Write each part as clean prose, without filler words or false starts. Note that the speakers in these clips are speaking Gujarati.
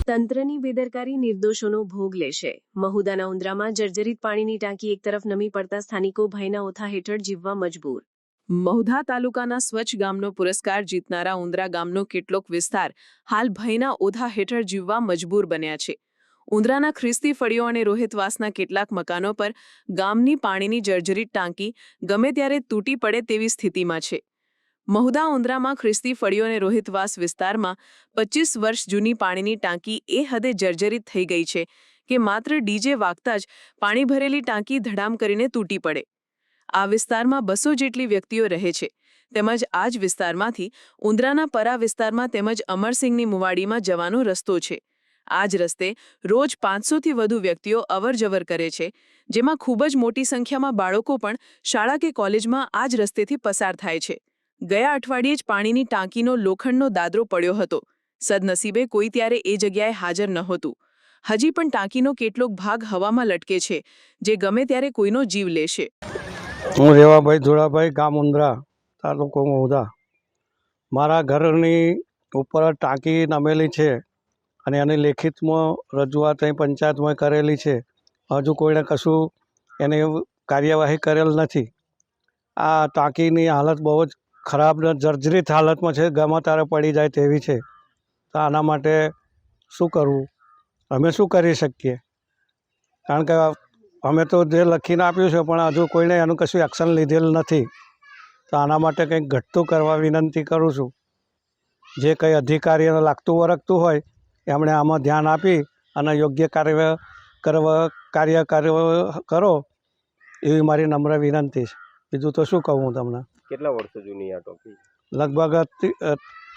તંત્રની બેદરકારી નિર્દોષોનો ભોગ લેશે। મહુદાના ઉંદ્રામાં જર્જરિત પાણીની ટાંકી એક તરફ નમી પડતા સ્થાનિકો ભયના ઓથા હેઠળ જીવવા મજબૂર। મહુધા તાલુકાના સ્વચ્છ ગામનો પુરસ્કાર જીતનારા ઉંદ્રા ગામનો કેટલોક વિસ્તાર હાલ ભયના ઓથા હેઠળ જીવવા મજબૂર બન્યા છે। ઉંદ્રાના ખ્રિસ્તી ફળીઓ અને રોહિતવાસના કેટલાક મકાનો પર ગામની પાણીની જર્જરિત ટાંકી ગમે ત્યારે તૂટી પડે તેવી સ્થિતિમાં છે। મહુધા ઉંદ્રામાં ખ્રિસ્તી ફળીઓ અને રોહિતવાસ વિસ્તારમાં 25 વર્ષ જૂની પાણીની ટાંકી એ હદે જર્જરિત થઈ ગઈ છે કે માત્ર ડીજે વાગતા જ પાણી ભરેલી ટાંકી ધડામ કરીને તૂટી પડે। આ વિસ્તારમાં 200 જેટલી વ્યક્તિઓ રહે છે તેમજ આ જ વિસ્તારમાંથી ઉંદ્રાના પરા વિસ્તારમાં તેમજ અમરસિંહની મુવાડીમાં જવાનો રસ્તો છે। આ જ રસ્તે રોજ 500થી વધુ વ્યક્તિઓ અવરજવર કરે છે, જેમાં ખૂબ જ મોટી સંખ્યામાં બાળકો પણ શાળા કે કોલેજમાં આ જ રસ્તેથી પસાર થાય છે। ગયા અઠવાડિયે જ પાણીની ટાંકીનો લોખંડનો દાદરો પડ્યો હતો। સદનસીબે કોઈ ત્યારે એ જગ્યાએ હાજર નહોતું। હજી પણ ટાંકીનો કેટલોક ભાગ હવામાં લટકે છે, જે ગમે ત્યારે કોઈનો જીવ લેશે। હું રેવાભાઈ ધોળાભાઈ, ગામ ઉંદ્રા, તાલુકો મહુધા। મારા ઘરની ઉપર ટાંકી નમેલી છે અને એની લેખિતમાં રજૂઆત અહીં પંચાયતમાં કરેલી છે। હજુ કોઈને કશું એની કાર્યવાહી કરેલ નથી। આ ટાંકીની હાલત બહુ જ ખરાબ ને જર્જરિત હાલતમાં છે, ગમે ત્યારે પડી જાય તેવી છે। તો આના માટે શું કરવું, અમે શું કરી શકીએ? કારણ કે અમે તો જે લખીને આપ્યું છે પણ હજુ કોઈને એનું કશું એક્શન લીધેલ નથી। તો આના માટે કંઈક ઘટતું કરવા વિનંતી કરું છું। જે કંઈ અધિકારીઓને લાગતું વળગતું હોય એમણે આમાં ધ્યાન આપી અને યોગ્ય કાર્ય કરો એવી મારી નમ્ર વિનંતી છે। બીજું તો શું કહું હું તમને। કેટલા વર્ષો જૂની આ ટાંકી? લગભગ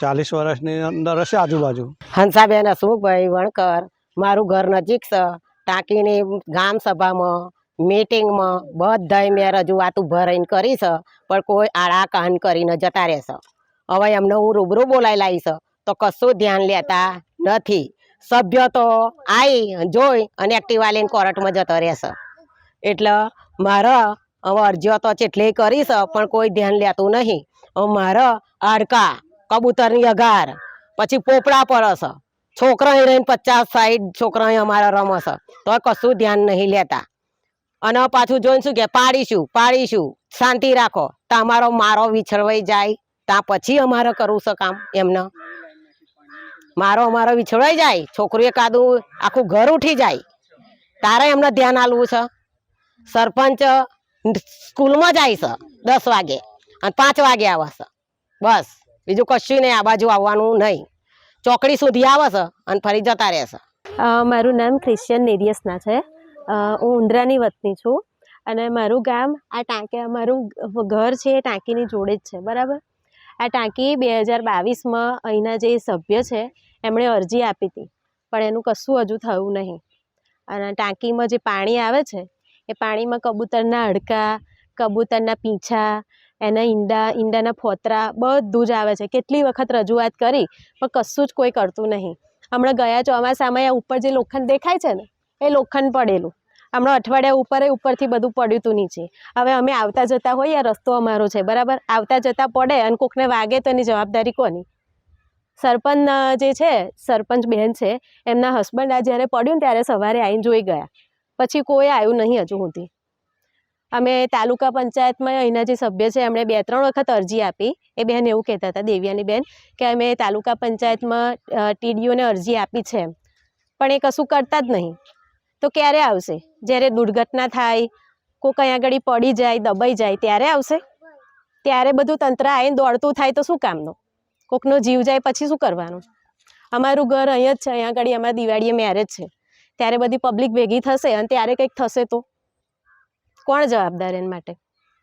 40 વર્ષની અંદર હશે આજુબાજુ। હંસાબેન હસમુખભાઈ વણકર, મારું ઘર નજીક છે। ટાંકીની ગામ સભામાં મીટિંગમાં બધાય મેં રજૂઆત ભરાઈને કરી છે પણ કોઈ આડા કાન કરીને જતા રહેશે। હવે એમને હું રૂબરૂ બોલાવી લાવીશ તો કશું ધ્યાન લેતા નથી। સભ્ય તો આવી જોઈ અને એક્ટિવા લઈને કોર્ટમાં જતો રહેશે। એટલે મારે હવે અરજીઓ તો જેટલી કરી છે પણ કોઈ ધ્યાન લેતું નહીં। મારે હાડકા, કબૂતરની અગાર, પછી પોપડા પડે છે। છોકરા રહીને 50-60 છોકરા અમારા રમે છે તો કશું ધ્યાન નહીં લેતા। અને પાછું જોઈને શું કે પાડીશું, શાંતિ રાખો। તમારો મારો વિછળવાઈ જાય ત્યાં પછી અમારે કરવું છે કામ। એમને અમારો વિછળવાઈ જાય, છોકરું એકાદું આખું ઘર ઉઠી જાય તારે એમને ધ્યાન આલવું છે। સરપંચ સ્કૂલમાં જાય છે 10 વાગે અને 5 વાગે આવે છે, બસ બીજું કશું નહીં। આ બાજુ આવવાનું નહીં, ચોકડી સુધી આવે છે અને ફરી જતા રહેશે। મારું નામ ક્રિશ્ચિયન નેરિયસના છે। હું ઉંદ્રાની વતની છું અને મારું ગામ આ ટાંકી, મારું ઘર છે એ ટાંકીની જોડે જ છે, બરાબર। આ ટાંકી 2022માં અહીંના જે સભ્ય છે એમણે અરજી આપી હતી પણ એનું કશું હજુ થયું નહીં। અને ટાંકીમાં જે પાણી આવે છે એ પાણીમાં કબૂતરના હાડકા, કબૂતરના પીંછા, એના ઈંડાના ફોતરા બધું જ આવે છે। કેટલી વખત રજૂઆત કરી પણ કશું જ કોઈ કરતું નહીં। હમણાં ગયા ચોમાસામાં આ ઉપર જે લોખંડ દેખાય છે ને એ લોખંડ પડેલું, હમણાં અઠવાડિયા ઉપરથી બધું પડ્યું હતું નીચે। હવે અમે આવતા જતા હોઈએ, આ રસ્તો અમારો છે, બરાબર, આવતા જતા પડે અને કોકને વાગે તો એની જવાબદારી કોની? સરપંચ જે છે, સરપંચ બેન છે, એમના હસબન્ડ આ જ્યારે પડ્યું ને ત્યારે સવારે આવીને જોઈ ગયા, પછી કોઈ આવ્યું નહીં હજુ સુધી। અમે તાલુકા પંચાયતમાં અહીંના જે સભ્ય છે એમણે 2-3 વખત અરજી આપી। એ બેન એવું કહેતા હતા, દેવ્યાની બેન, કે અમે તાલુકા પંચાયતમાં ટીડીઓને અરજી આપી છે પણ એ કશું કરતા જ નહીં। તો ક્યારે આવશે? જ્યારે દુર્ઘટના થાય, કોઈ કંઈ આગળ પડી જાય, દબાઈ જાય ત્યારે આવશે। ત્યારે બધું તંત્ર આવીને દોડતું થાય તો શું કામનું? કોકનો જીવ જાય પછી શું કરવાનું? અમારું ઘર અહીંયા જ છે, અહીંયા આગળ અમારા દિવાળીએ મેરેજ છે, ત્યારે બધી પબ્લિક ભેગી થશે અને ત્યારે કંઈક થશે તો કોણ જવાબદાર એના માટે?